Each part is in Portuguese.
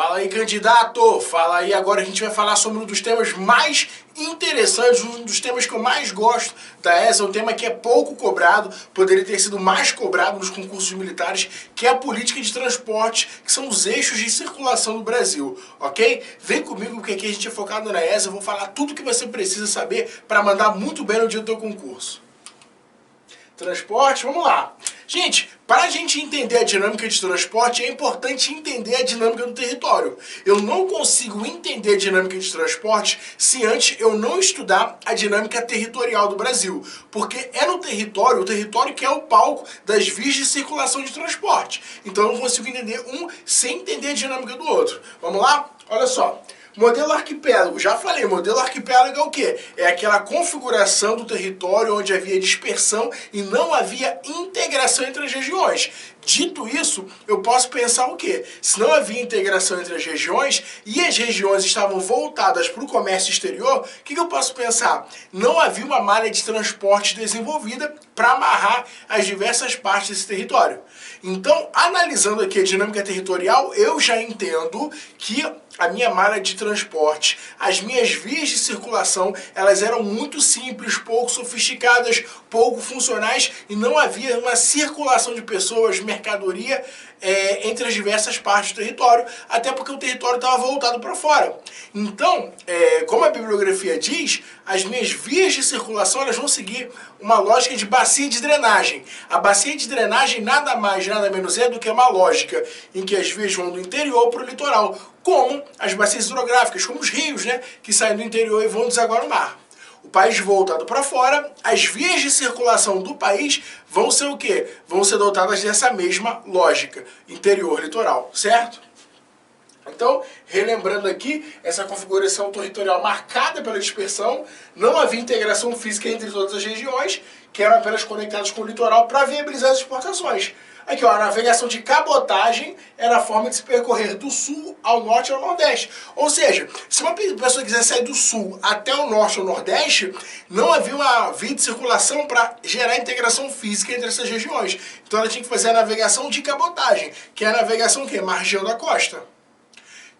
Fala aí, candidato! Fala aí, agora a gente vai falar sobre um dos temas mais interessantes, um dos temas que eu mais gosto da ESA, um tema que é pouco cobrado, poderia ter sido mais cobrado nos concursos militares, que é a política de transporte, que são os eixos de circulação do Brasil, ok? Vem comigo, porque aqui a gente é focado na ESA, eu vou falar tudo que você precisa saber para mandar muito bem no dia do teu concurso. Transporte, vamos lá. Gente, para a gente entender a dinâmica de transporte, é importante entender a dinâmica do território. Eu não consigo entender a dinâmica de transporte se antes eu não estudar a dinâmica territorial do Brasil. Porque é no território, o território que é o palco das vias de circulação de transporte. Então eu não consigo entender um sem entender a dinâmica do outro. Vamos lá? Olha só. Modelo arquipélago, já falei, modelo arquipélago é o quê? É aquela configuração do território onde havia dispersão e não havia integração entre as regiões. Dito isso, eu posso pensar o quê? Se não havia integração entre as regiões e as regiões estavam voltadas para o comércio exterior, o que eu posso pensar? Não havia uma malha de transporte desenvolvida para amarrar as diversas partes desse território. Então, analisando aqui a dinâmica territorial, eu já entendo que a minha malha de transporte, as minhas vias de circulação, elas eram muito simples, pouco sofisticadas, pouco funcionais e não havia uma circulação de pessoas, mercadoria entre as diversas partes do território, até porque o território estava voltado para fora. Então, como a bibliografia diz, as minhas vias de circulação elas vão seguir uma lógica de bacia de drenagem. A bacia de drenagem nada mais, nada menos é do que uma lógica em que as vias vão do interior para o litoral, como as bacias hidrográficas, como os rios, né, que saem do interior e vão desaguar no mar. O país voltado para fora, as vias de circulação do país vão ser o quê? Vão ser dotadas dessa mesma lógica, interior-litoral, certo? Então, relembrando aqui, essa configuração territorial marcada pela dispersão, não havia integração física entre todas as regiões, que eram apenas conectadas com o litoral para viabilizar as exportações. Aqui, ó, a navegação de cabotagem era a forma de se percorrer do sul ao norte e ao nordeste. Ou seja, se uma pessoa quiser sair do sul até o norte ou nordeste, não havia uma via de circulação para gerar integração física entre essas regiões. Então ela tinha que fazer a navegação de cabotagem, que é a navegação que margeando a costa.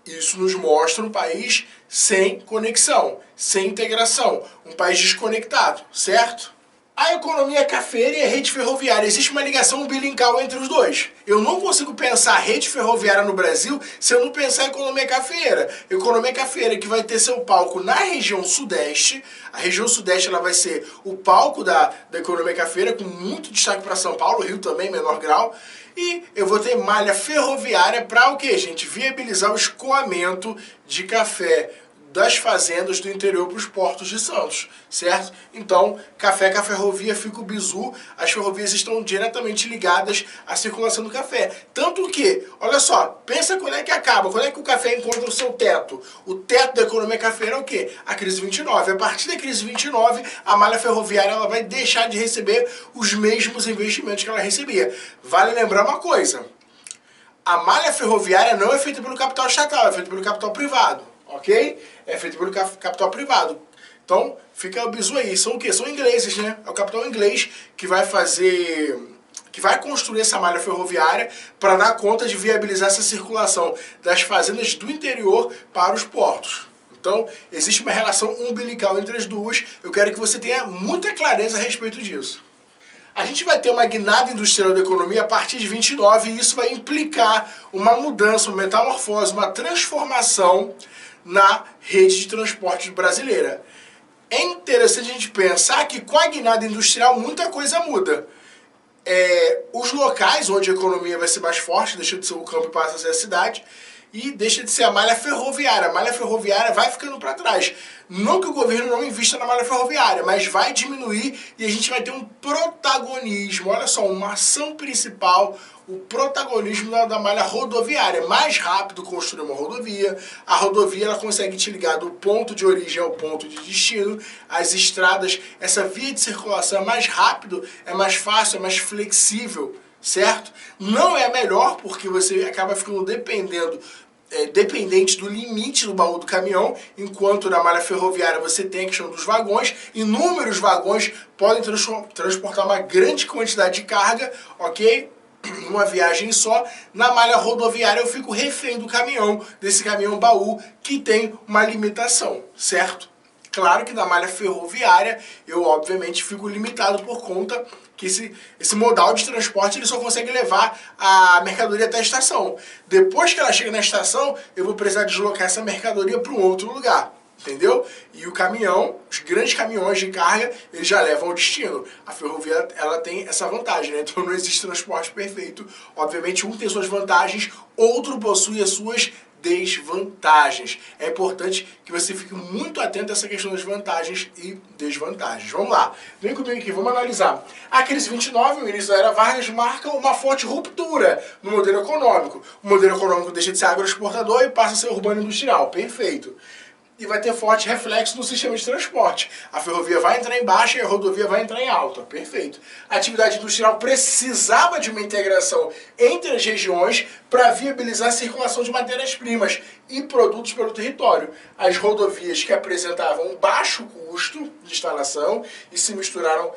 Isso nos mostra um país sem conexão, sem integração, um país desconectado, certo? A economia cafeira e a rede ferroviária, existe uma ligação umbilical entre os dois. Eu não consigo pensar rede ferroviária no Brasil se eu não pensar em economia cafeira. Economia cafeira que vai ter seu palco na região sudeste. A região sudeste ela vai ser o palco da economia cafeira, com muito destaque para São Paulo, Rio também, em menor grau. E eu vou ter malha ferroviária para o quê, gente? Viabilizar o escoamento de café das fazendas do interior para os portos de Santos, certo? Então, café com a ferrovia fica o bizu, as ferrovias estão diretamente ligadas à circulação do café. Tanto que, olha só, pensa quando é que acaba, quando é que o café encontra o seu teto. O teto da economia cafeira é o quê? A crise 29. A partir da crise 29, a malha ferroviária ela vai deixar de receber os mesmos investimentos que ela recebia. Vale lembrar uma coisa, a malha ferroviária não é feita pelo capital estatal, é feita pelo capital privado. Ok? É feito pelo capital privado. Então, fica o bizu aí. São o quê? São ingleses, né? É o capital inglês que vai fazer... que vai construir essa malha ferroviária para dar conta de viabilizar essa circulação das fazendas do interior para os portos. Então, existe uma relação umbilical entre as duas. Eu quero que você tenha muita clareza a respeito disso. A gente vai ter uma guinada industrial da economia a partir de 29 e isso vai implicar uma mudança, uma metamorfose, uma transformação na rede de transporte brasileira. É interessante a gente pensar que com a guinada industrial muita coisa muda. Os locais onde a economia vai ser mais forte, deixa de ser o campo e passa a ser a cidade, e deixa de ser a malha ferroviária. A malha ferroviária vai ficando para trás. Não que o governo não invista na malha ferroviária, mas vai diminuir e a gente vai ter um protagonismo, olha só, uma ação principal, o protagonismo da malha rodoviária. Mais rápido construir uma rodovia, a rodovia ela consegue te ligar do ponto de origem ao ponto de destino, as estradas, essa via de circulação é mais rápido, é mais fácil, é mais flexível, certo? Não é melhor porque você acaba ficando dependente do limite do baú do caminhão, enquanto na malha ferroviária você tem a questão dos vagões, inúmeros vagões podem transportar uma grande quantidade de carga, ok? numa viagem só. Na malha rodoviária eu fico refém do caminhão, desse caminhão baú que tem uma limitação, certo? Claro que na malha ferroviária eu obviamente fico limitado por conta que esse modal de transporte ele só consegue levar a mercadoria até a estação. Depois que ela chega na estação, eu vou precisar deslocar essa mercadoria para um outro lugar. Entendeu? E o caminhão, os grandes caminhões de carga, eles já levam ao destino. A ferrovia, ela tem essa vantagem, né? Então não existe transporte perfeito. Obviamente um tem suas vantagens, outro possui as suas desvantagens. É importante que você fique muito atento a essa questão das vantagens e desvantagens. Vamos lá, vem comigo aqui, vamos analisar. A crise 29, o início da era Vargas, marca uma forte ruptura no modelo econômico. O modelo econômico deixa de ser agroexportador e passa a ser urbano industrial. Perfeito. E vai ter forte reflexo no sistema de transporte. A ferrovia vai entrar em baixa e a rodovia vai entrar em alta. Perfeito. A atividade industrial precisava de uma integração entre as regiões para viabilizar a circulação de matérias-primas e produtos pelo território. As rodovias que apresentavam um baixo custo de instalação e se mostraram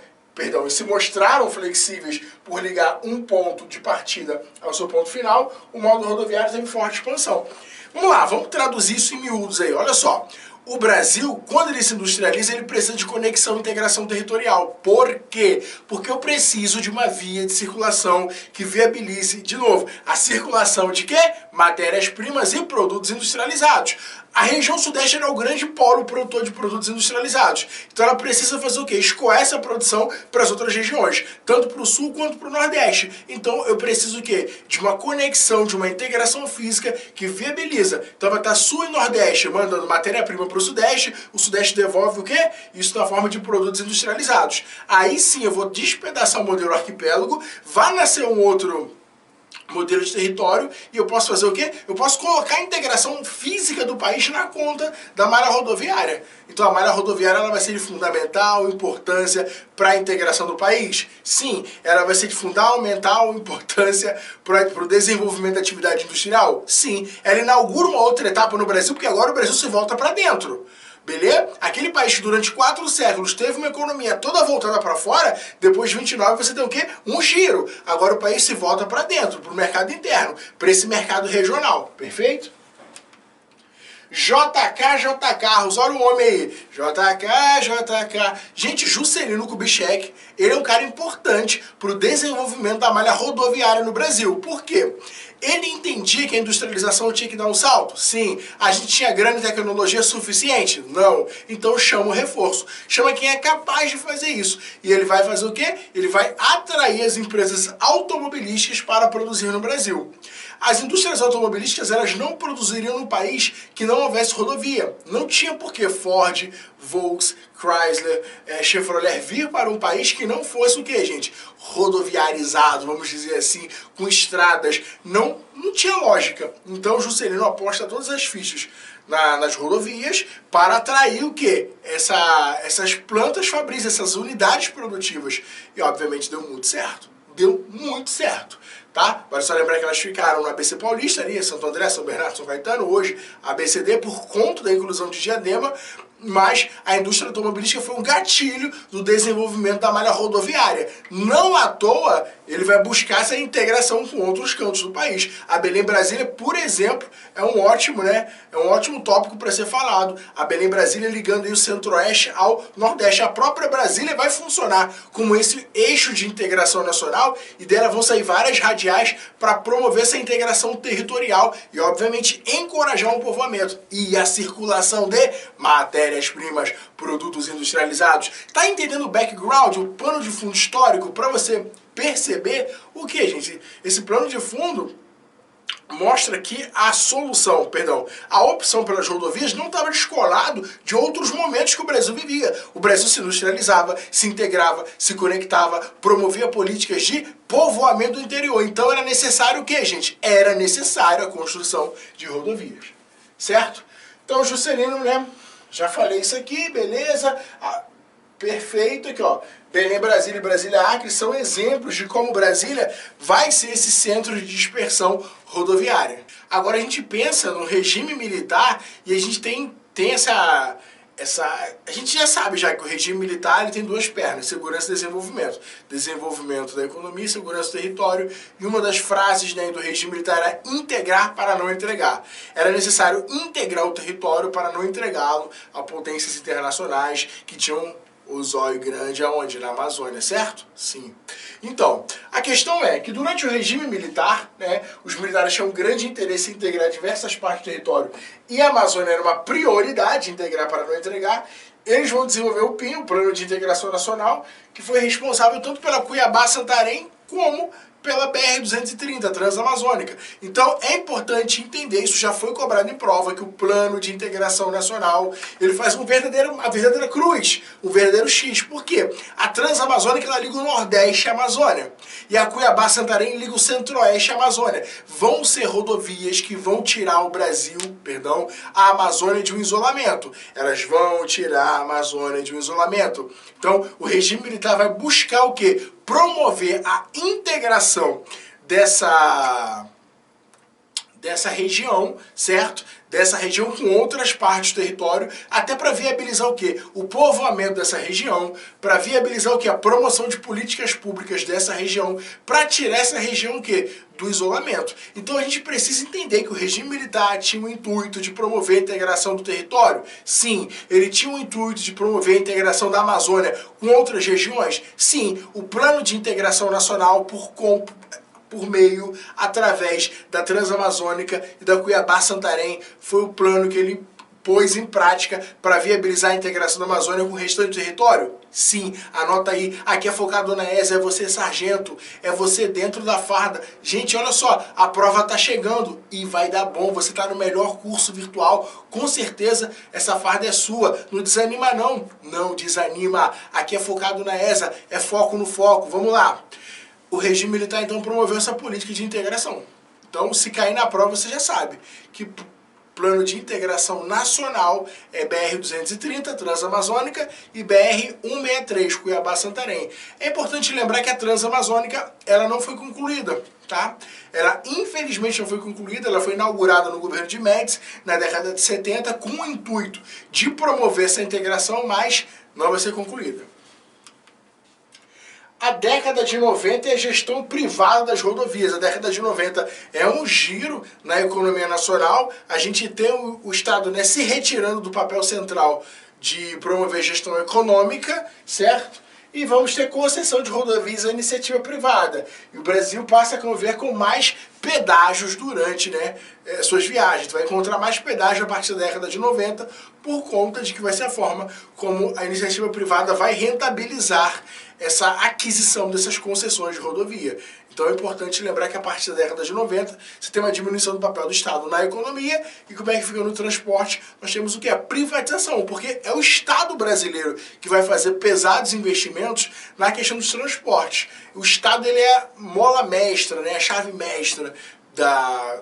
flexíveis por ligar um ponto de partida ao seu ponto final, o modo rodoviário teve forte expansão. Vamos lá, vamos traduzir isso em miúdos aí. Olha só, o Brasil, quando ele se industrializa, ele precisa de conexão e integração territorial. Por quê? Porque eu preciso de uma via de circulação que viabilize, de novo, a circulação de quê? Matérias-primas e produtos industrializados. A região sudeste é o grande polo produtor de produtos industrializados. Então ela precisa fazer o quê? Escoar essa produção para as outras regiões, tanto para o sul quanto para o nordeste. Então eu preciso o quê? De uma conexão, de uma integração física que viabiliza. Então vai estar sul e nordeste mandando matéria-prima para o sudeste devolve o quê? Isso na forma de produtos industrializados. Aí sim eu vou despedaçar o modelo arquipélago, vai nascer um outro modelo de território e eu posso fazer o quê? Eu posso colocar a integração física do país na conta da malha rodoviária. Então a malha rodoviária ela vai ser de fundamental importância para a integração do país? Sim. Ela vai ser de fundamental importância para o desenvolvimento da atividade industrial? Sim. Ela inaugura uma outra etapa no Brasil, porque agora o Brasil se volta para dentro. Beleza? Aquele país que durante 4 séculos teve uma economia toda voltada para fora, depois de 29 você tem o quê? Um giro. Agora o país se volta para dentro, para o mercado interno, para esse mercado regional. Perfeito? JK Carros, olha o homem aí. JK. Gente, Juscelino Kubitschek, ele é um cara importante para o desenvolvimento da malha rodoviária no Brasil. Por quê? Ele entendia que a industrialização tinha que dar um salto? Sim. A gente tinha grana e tecnologia suficiente? Não. Então chama o reforço. Chama quem é capaz de fazer isso. E ele vai fazer o quê? Ele vai atrair as empresas automobilísticas para produzir no Brasil. As indústrias automobilísticas elas não produziriam no país que não houvesse rodovia. Não tinha por que Ford, Volkswagen, Chrysler, Chevrolet vir para um país que não fosse o que, gente? Rodoviarizado, vamos dizer assim, com estradas. Não tinha lógica. Então Juscelino aposta todas as fichas nas rodovias para atrair o que? Essas plantas fabris, essas unidades produtivas. E obviamente deu muito certo. Deu muito certo. Tá? Vale só lembrar que elas ficaram no ABC Paulista, ali, Santo André, São Bernardo, São Caetano, hoje ABCD, por conta da inclusão de Diadema, mas a indústria automobilística foi um gatilho do desenvolvimento da malha rodoviária. Não à toa, ele vai buscar essa integração com outros cantos do país. A Belém-Brasília, por exemplo, é um ótimo tópico para ser falado. A Belém-Brasília ligando aí o centro-oeste ao nordeste. A própria Brasília vai funcionar como esse eixo de integração nacional e dela vão sair várias radiais para promover essa integração territorial e, obviamente, encorajar um povoamento e a circulação de matérias-primas, produtos industrializados. Tá entendendo o background, o plano de fundo histórico para você perceber o que, gente? Esse plano de fundo mostra que a opção pelas rodovias não estava descolado de outros momentos que o Brasil vivia. O Brasil se industrializava, se integrava, se conectava, promovia políticas de povoamento do interior. Então era necessário o que, gente? Era necessário a construção de rodovias. Certo? Então Juscelino, né? Já falei isso aqui, beleza? Perfeito, aqui ó. Belém, Brasília e Brasília Acre são exemplos de como Brasília vai ser esse centro de dispersão rodoviária. Agora a gente pensa no regime militar e a gente tem A gente já sabe já que o regime militar ele tem duas pernas, segurança e desenvolvimento. Desenvolvimento da economia, segurança do território. E uma das frases, né, do regime militar era integrar para não entregar. Era necessário integrar o território para não entregá-lo a potências internacionais que tinham o zóio grande aonde? Na Amazônia, certo? Sim. Então, a questão é que durante o regime militar, né, os militares tinham um grande interesse em integrar diversas partes do território e a Amazônia era uma prioridade integrar para não entregar. Eles vão desenvolver o PIN, o Plano de Integração Nacional, que foi responsável tanto pela Cuiabá-Santarém como pela BR-230, Transamazônica. Então é importante entender, isso já foi cobrado em prova, que o Plano de Integração Nacional, ele faz uma verdadeira cruz, um verdadeiro X. Por quê? A Transamazônica ela liga o Nordeste à Amazônia e a Cuiabá-Santarém liga o Centro-Oeste à Amazônia. Vão ser rodovias que vão tirar o Brasil, perdão, a Amazônia de um isolamento. Elas vão tirar a Amazônia de um isolamento. Então o regime militar vai buscar o quê? Promover a integração dessa região, certo? Dessa região com outras partes do território, até para viabilizar o quê? O povoamento dessa região, para viabilizar o quê? A promoção de políticas públicas dessa região, para tirar essa região o quê? Do isolamento. Então a gente precisa entender que o regime militar tinha o intuito de promover a integração do território? Sim. Ele tinha o intuito de promover a integração da Amazônia com outras regiões? Sim. O Plano de Integração Nacional por meio, através da Transamazônica e da Cuiabá-Santarém, foi o plano que ele pôs em prática para viabilizar a integração da Amazônia com o restante do território? Sim, anota aí, aqui é focado na ESA, é você sargento, é você dentro da farda. Gente, olha só, a prova tá chegando e vai dar bom, você tá no melhor curso virtual, com certeza essa farda é sua, não desanima não, não desanima, aqui é focado na ESA, é foco no foco, vamos lá. O regime militar, então, promoveu essa política de integração. Então, se cair na prova, você já sabe que Plano de Integração Nacional é BR-230, Transamazônica, e BR-163, Cuiabá-Santarém. É importante lembrar que a Transamazônica, ela não foi concluída, tá? Ela, infelizmente, não foi concluída, ela foi inaugurada no governo de Médici, na década de 70, com o intuito de promover essa integração, mas não vai ser concluída. A década de 90 é a gestão privada das rodovias. A década de 90 é um giro na economia nacional. A gente tem o Estado, né, se retirando do papel central de promover gestão econômica, certo? E vamos ter concessão de rodovias à iniciativa privada. E o Brasil passa a conviver com mais pedágios durante, né, suas viagens. Tu vai encontrar mais pedágio a partir da década de 90 por conta de que vai ser a forma como a iniciativa privada vai rentabilizar essa aquisição dessas concessões de rodovia. Então é importante lembrar que a partir da década de 90 você tem uma diminuição do papel do Estado na economia e como é que fica no transporte? Nós temos o que? A privatização, porque é o Estado brasileiro que vai fazer pesados investimentos na questão dos transportes. O Estado ele é a mola mestra, né? A chave mestra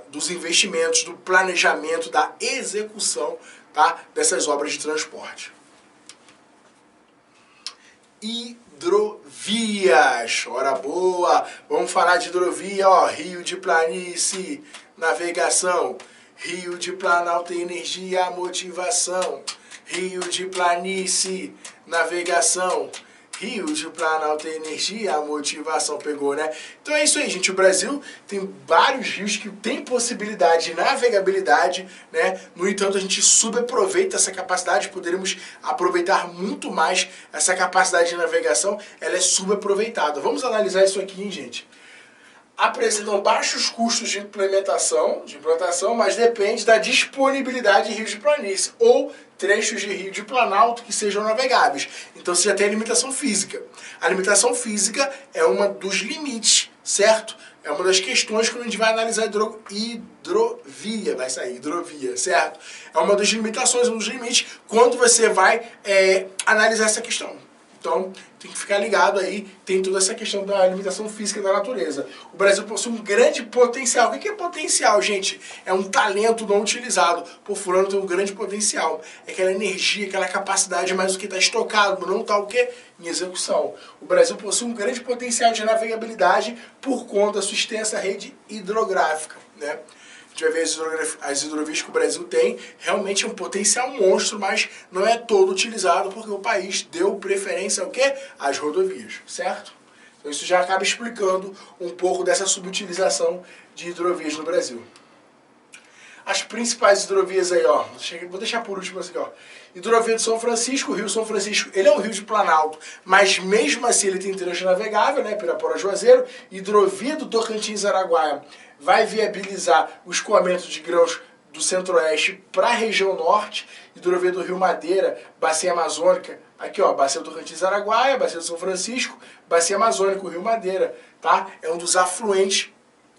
dos investimentos, do planejamento, da execução, tá? Dessas obras de transporte. Hidrovias, hora boa, vamos falar de hidrovia, ó, Rio de Planície, navegação, Rio de Planalto, energia, motivação, Rio de Planície, navegação, Rio de Planalto, energia, motivação, pegou, né? Então é isso aí, gente, o Brasil tem vários rios que tem possibilidade de navegabilidade, né? No entanto, a gente subaproveita essa capacidade, poderíamos aproveitar muito mais essa capacidade de navegação, ela é subaproveitada. Vamos analisar isso aqui, hein, gente? Apresentam baixos custos de implantação, mas depende da disponibilidade de rios de planície ou trechos de rio de planalto que sejam navegáveis. Então você já tem a limitação física. A limitação física é uma dos limites, certo? É uma das questões que a gente vai analisar hidrovia, vai sair hidrovia, certo? É uma das limitações, um dos limites, quando você vai analisar essa questão. Então, tem que ficar ligado aí, tem toda essa questão da limitação física da natureza. O Brasil possui um grande potencial. O que é potencial, gente? É um talento não utilizado. Pô, fulano tem um grande potencial. É aquela energia, aquela capacidade, mas o que está estocado, não está o quê? Em execução. O Brasil possui um grande potencial de navegabilidade por conta da sua extensa rede hidrográfica, né? gente vai ver as hidrovias que o Brasil tem, realmente é um potencial monstro, mas não é todo utilizado porque o país deu preferência ao quê? Às rodovias, certo? Então isso já acaba explicando um pouco dessa subutilização de hidrovias no Brasil. As principais hidrovias aí, ó, vou deixar por último aqui, ó. Hidrovia do São Francisco, o Rio São Francisco, ele é um rio de planalto, mas mesmo assim ele tem trecho navegável, né, Pirapora Juazeiro. Hidrovia do Tocantins-Araguaia vai viabilizar o escoamento de grãos do centro-oeste para a região norte. Hidrovia do Rio Madeira, bacia amazônica, aqui ó, bacia do Tocantins-Araguaia, bacia do São Francisco, bacia amazônica, o Rio Madeira, tá? É um dos afluentes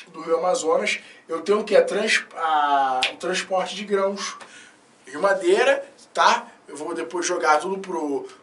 do Rio Amazonas. Eu tenho o que? O transporte de grãos. Rio Madeira, tá? Eu vou depois jogar tudo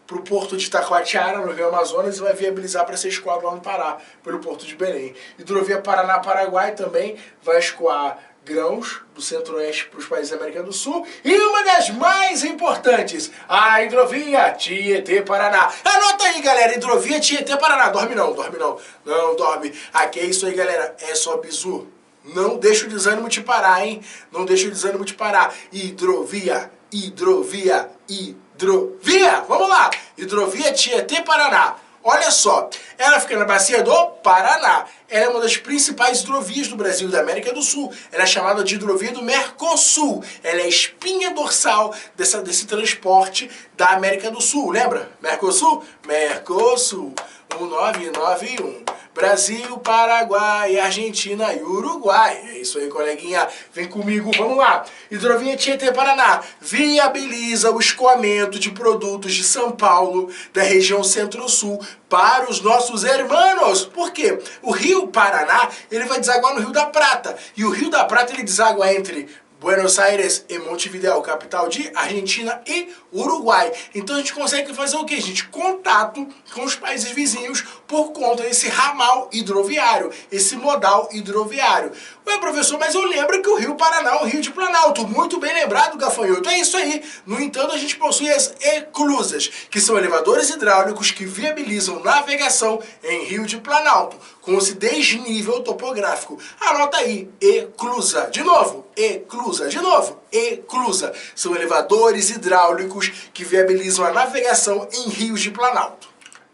pro porto de Itacoatiara, no Rio Amazonas, e vai viabilizar para ser escoado lá no Pará, pelo porto de Belém. Hidrovia Paraná-Paraguai também vai escoar grãos do centro-oeste para os países da América do Sul. E uma das mais importantes, a hidrovia Tietê-Paraná. Anota aí, galera, hidrovia Tietê-Paraná. Dorme não, dorme não. Não dorme. Aqui é isso aí, galera. É só bizu. Não deixa o desânimo te parar, hein? Não deixa o desânimo te parar. Hidrovia, hidrovia, hidrovia. Vamos lá. Hidrovia Tietê-Paraná. Olha só, ela fica na bacia do Paraná. Ela é uma das principais hidrovias do Brasil e da América do Sul. Ela é chamada de hidrovia do Mercosul. Ela é a espinha dorsal desse transporte da América do Sul. Lembra? Mercosul? Mercosul. 1991. Brasil, Paraguai, Argentina e Uruguai. É isso aí, coleguinha. Vem comigo, vamos lá. Hidrovia Tietê-Paraná viabiliza o escoamento de produtos de São Paulo, da região Centro-Sul, para os nossos hermanos. Por quê? O Rio Paraná, ele vai desaguar no Rio da Prata. E o Rio da Prata, ele deságua entre Buenos Aires e Montevideo, capital de Argentina e Uruguai. Então a gente consegue fazer o quê, gente? Contato com os países vizinhos por conta desse ramal hidroviário, esse modal hidroviário. Ué, professor, mas eu lembro que o Rio Paraná é um rio de planalto. Muito bem lembrado, gafanhoto. É isso aí. No entanto, a gente possui as eclusas, que são elevadores hidráulicos que viabilizam navegação em rio de planalto, com esse desnível topográfico. Anota aí, eclusa. De novo, eclusa. De novo, eclusa. São elevadores hidráulicos que viabilizam a navegação em rios de planalto.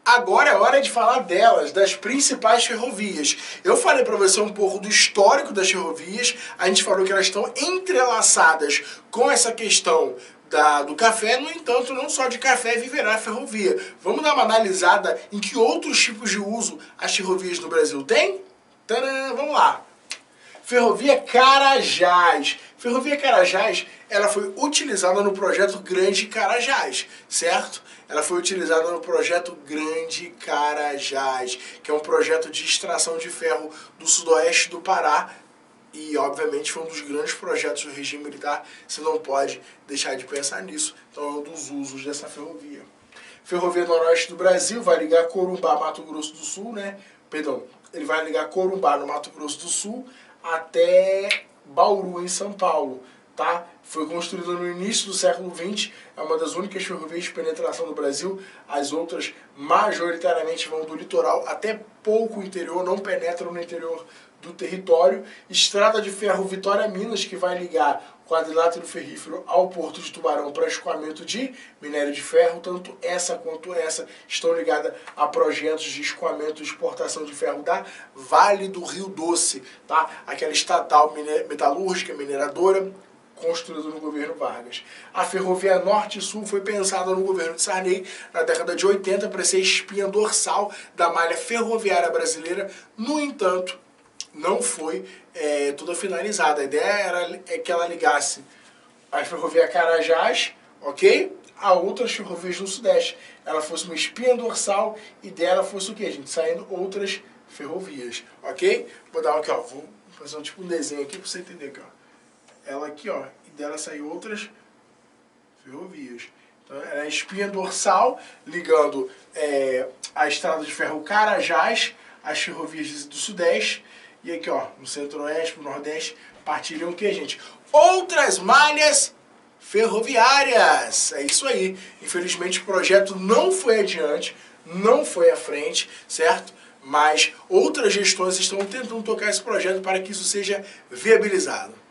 Agora é hora de falar delas, das principais ferrovias. Eu falei para você um pouco do histórico das ferrovias, a gente falou que elas estão entrelaçadas com essa questão do café, no entanto, não só de café viverá a ferrovia. Vamos dar uma analisada em que outros tipos de uso as ferrovias no Brasil têm? Tadã, vamos lá. Ferrovia Carajás. Ferrovia Carajás, ela foi utilizada no projeto Grande Carajás, certo? Ela foi utilizada no projeto Grande Carajás, que é um projeto de extração de ferro do sudoeste do Pará e, obviamente, foi um dos grandes projetos do regime militar. Você não pode deixar de pensar nisso. Então, é um dos usos dessa ferrovia. Ferrovia Noroeste do Brasil vai ligar Corumbá, Mato Grosso do Sul, né? Perdão, ele vai ligar Corumbá, no Mato Grosso do Sul, até Bauru, em São Paulo, tá? Foi construída no início do século XX, é uma das únicas ferrovias de penetração do Brasil. As outras, majoritariamente, vão do litoral até pouco interior, não penetram no interior do território. Estrada de ferro Vitória Minas, que vai ligar o quadrilátero ferrífero ao Porto de Tubarão para escoamento de minério de ferro. Tanto essa quanto essa estão ligadas a projetos de escoamento e exportação de ferro da Vale do Rio Doce, tá? Aquela estatal metalúrgica, mineradora, construída no governo Vargas. A ferrovia Norte-Sul foi pensada no governo de Sarney na década de 80 para ser espinha dorsal da malha ferroviária brasileira. No entanto, não foi toda finalizada. A ideia era que ela ligasse a ferrovia Carajás, ok? A outras ferrovias do Sudeste. Ela fosse uma espinha dorsal e dela fosse o quê, gente? Saindo outras ferrovias, ok? Vou dar aqui, ó. Vou fazer tipo um desenho aqui para você entender aqui, ó. Ela aqui, ó, e dela saiu outras ferrovias. Então, ela é a espinha dorsal ligando a estrada de ferro Carajás às ferrovias do Sudeste. E aqui, ó, no Centro-Oeste, no Nordeste, partilham o que, gente? Outras malhas ferroviárias. É isso aí. Infelizmente, o projeto não foi adiante, não foi à frente, certo? Mas outras gestões estão tentando tocar esse projeto para que isso seja viabilizado.